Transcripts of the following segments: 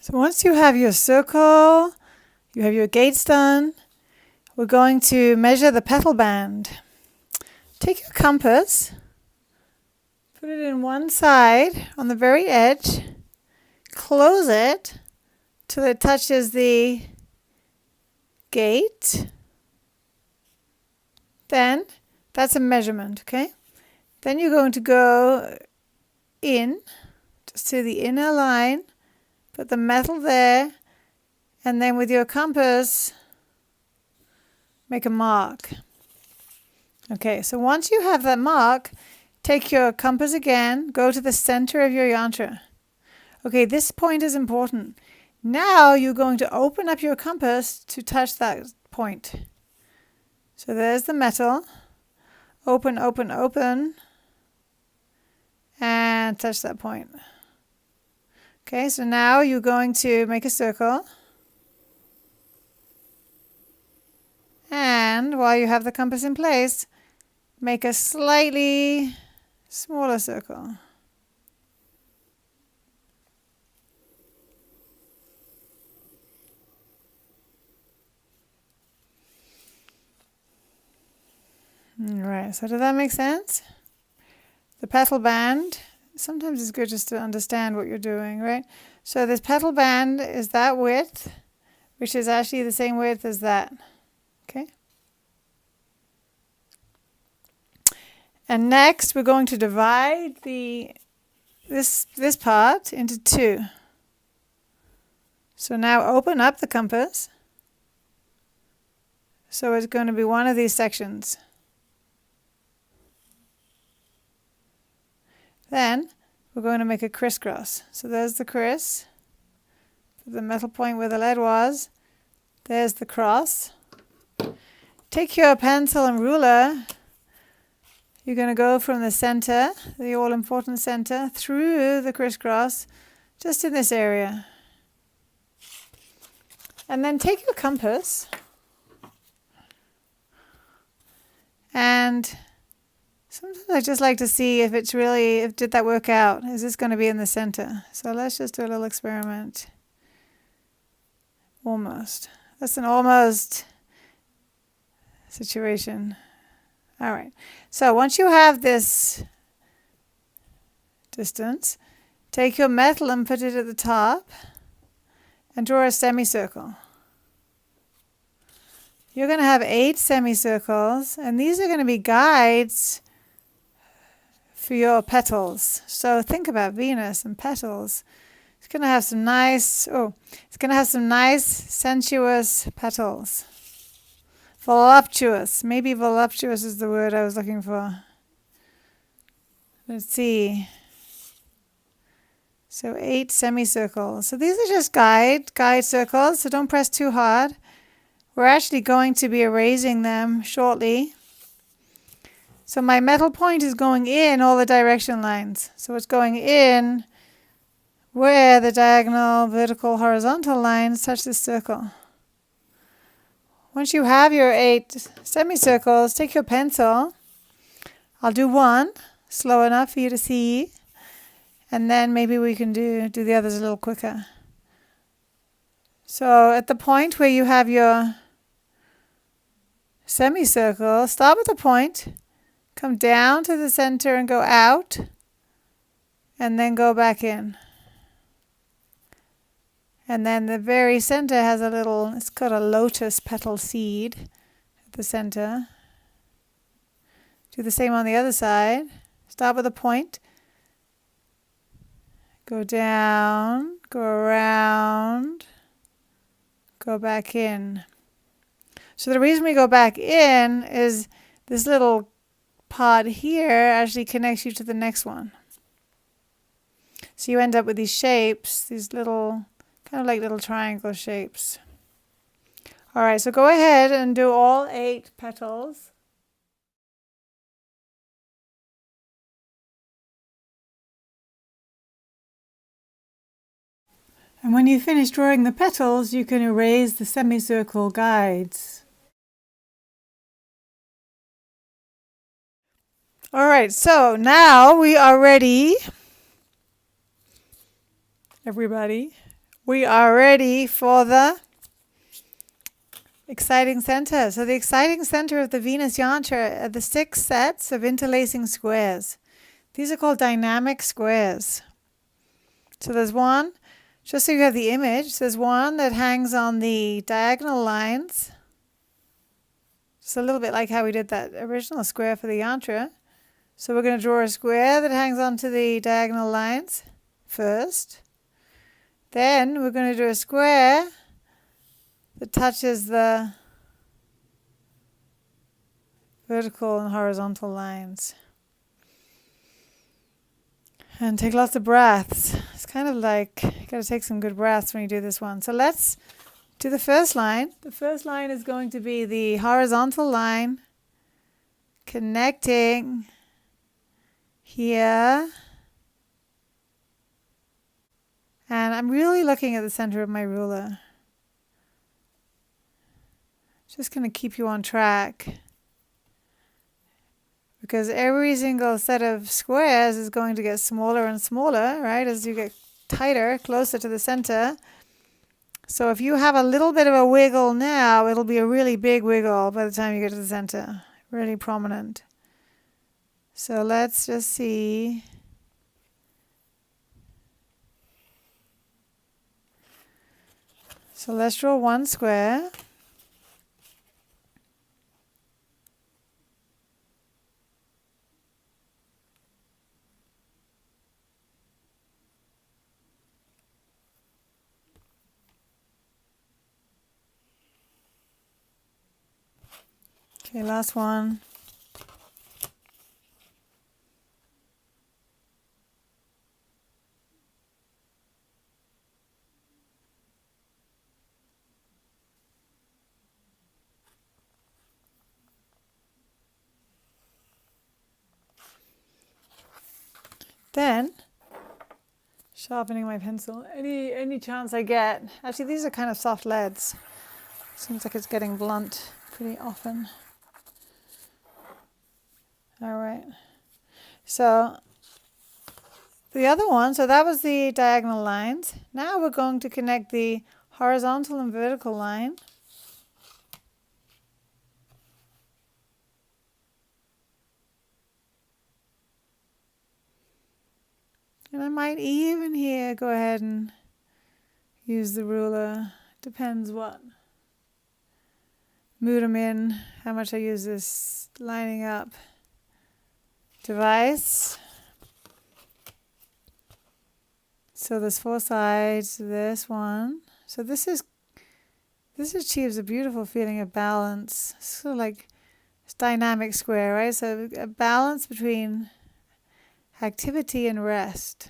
So once you have your circle, you have your gates done, we're going to measure the petal band. Take your compass, put it in one side on the very edge, close it till it touches the gate. Then that's a measurement, okay? Then you're going to go in, just to the inner line, put the metal there, and then with your compass, make a mark. Okay, so once you have that mark, take your compass again, go to the center of your yantra. Okay, this point is important. Now you're going to open up your compass to touch that point. So there's the metal. Open, open, open, and touch that point. Okay, so now you're going to make a circle. And while you have the compass in place, make a slightly smaller circle. Alright, so does that make sense? The petal band, sometimes it's good just to understand what you're doing, right? So this petal band is that width, which is actually the same width as that. Okay? And next we're going to divide this part into two. So now open up the compass. So it's going to be one of these sections. Then we're going to make a crisscross. So there's the criss, the metal point where the lead was. There's the cross. Take your pencil and ruler. You're going to go from the center, the all-important center, through the crisscross, just in this area. And then take your compass and sometimes I just like to see if it's really, did that work out? Is this going to be in the center? So let's just do a little experiment. Almost. That's an almost situation. All right. So once you have this distance, take your metal and put it at the top and draw a semicircle. You're going to have 8 semicircles, and these are going to be guides for your petals. So think about Venus and petals. It's going to have some nice, sensuous petals. Voluptuous. Maybe voluptuous is the word I was looking for. Let's see. So 8 semicircles. So these are just guide circles, so don't press too hard. We're actually going to be erasing them shortly. So my metal point is going in all the direction lines. So it's going in where the diagonal, vertical, horizontal lines touch this circle. Once you have your 8 semicircles, take your pencil. I'll do one, slow enough for you to see. And then maybe we can do the others a little quicker. So at the point where you have your semicircle, start with the point. Come down to the center and go out, and then go back in. And then the very center has a little, it's called a lotus petal seed at the center. Do the same on the other side. Start with a point. Go down, go around, go back in. So the reason we go back in is this little pod here actually connects you to the next one. So you end up with these shapes, these little, kind of like little triangle shapes. All right, so go ahead and do all 8 petals. And when you finish drawing the petals, you can erase the semicircle guides. All right, so now we are ready, everybody. we are ready for the exciting center. So the exciting center of the Venus Yantra are the 6 sets of interlacing squares. These are called dynamic squares. So there's one, just so you have the image, there's one that hangs on the diagonal lines. Just a little bit like how we did that original square for the yantra. So we're going to draw a square that hangs onto the diagonal lines first. Then we're going to do a square that touches the vertical and horizontal lines. And take lots of breaths. It's kind of like you got to take some good breaths when you do this one. So let's do the first line. The first line is going to be the horizontal line connecting here. And I'm really looking at the center of my ruler. Just going to keep you on track. Because every single set of squares is going to get smaller and smaller, right, as you get tighter, closer to the center. So if you have a little bit of a wiggle now, it'll be a really big wiggle by the time you get to the center. Really prominent. So let's just see. So let's draw one square. Okay, last one. Then, sharpening my pencil. Any chance I get. Actually, these are kind of soft leads. Seems like it's getting blunt pretty often. All right. So the other one, so that was the diagonal lines. Now we're going to connect the horizontal and vertical line. And I might even here go ahead and use the ruler. Depends what mood I'm in, how much I use this lining up device. So there's 4 sides to this one. So this achieves a beautiful feeling of balance. Sort of like it's dynamic square, right? So a balance between activity and rest.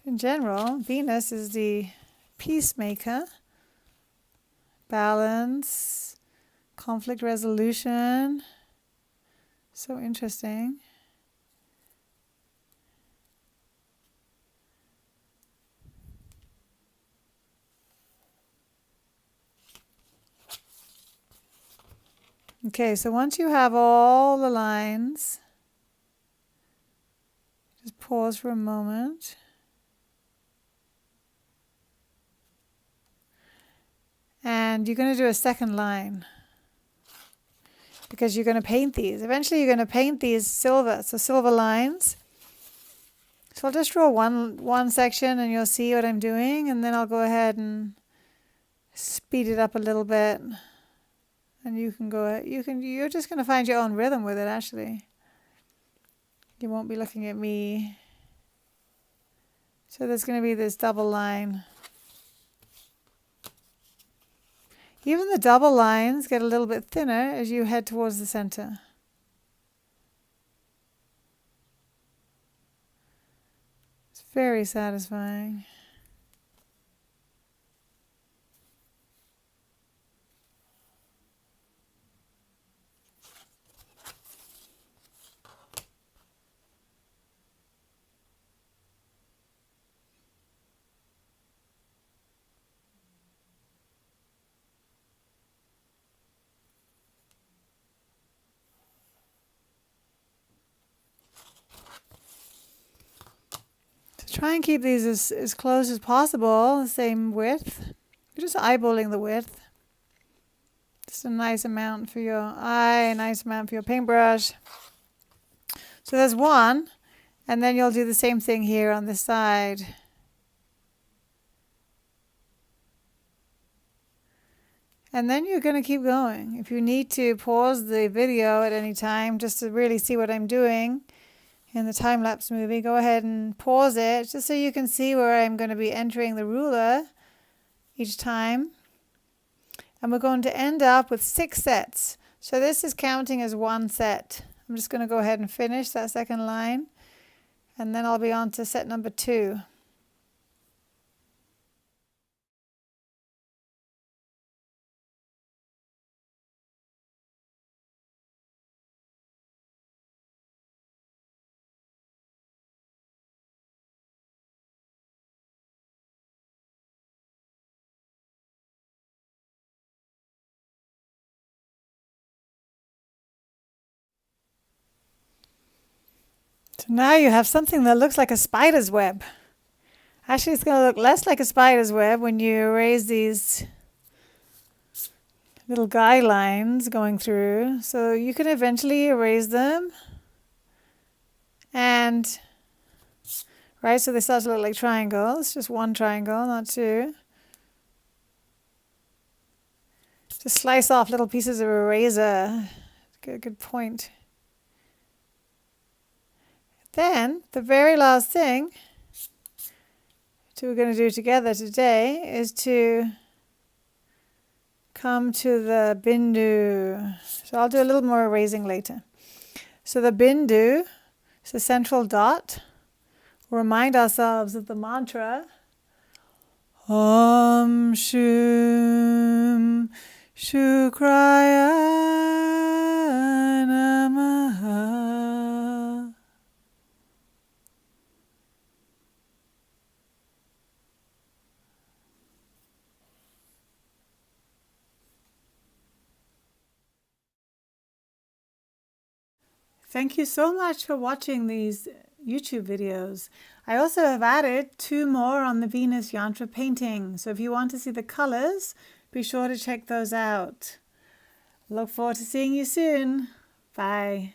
In general, Venus is the peacemaker, balance, conflict resolution. So interesting. Okay, so once you have all the lines, just pause for a moment. And you're going to do a second line because you're going to paint these. Eventually you're going to paint these silver, so silver lines. So I'll just draw one section and you'll see what I'm doing, and then I'll go ahead and speed it up a little bit. And you can go, you're just going to find your own rhythm with it, actually. You won't be looking at me. So there's going to be this double line. Even the double lines get a little bit thinner as you head towards the center. It's very satisfying. Try and keep these as close as possible, the same width. You're just eyeballing the width. Just a nice amount for your eye, a nice amount for your paintbrush. So there's one, and then you'll do the same thing here on this side. And then you're going to keep going. If you need to pause the video at any time just to really see what I'm doing in the time-lapse movie, go ahead and pause it just so you can see where I'm going to be entering the ruler each time. And we're going to end up with 6 sets. So this is counting as 1 set. I'm just going to go ahead and finish that second line, and then I'll be on to set number 2. So now you have something that looks like a spider's web. Actually, it's going to look less like a spider's web when you erase these little guy lines going through. So you can eventually erase them. And, right, so they start to look like triangles. Just 1 triangle, not 2. Just slice off little pieces of eraser. Good point. Then, the very last thing we're going to do together today is to come to the bindu. So I'll do a little more erasing later. So the bindu is the central dot. We'll remind ourselves of the mantra Om Shum Shukraya Namaha. Thank you so much for watching these YouTube videos. I also have added 2 more on the Venus Yantra painting. So if you want to see the colors, be sure to check those out. Look forward to seeing you soon. Bye.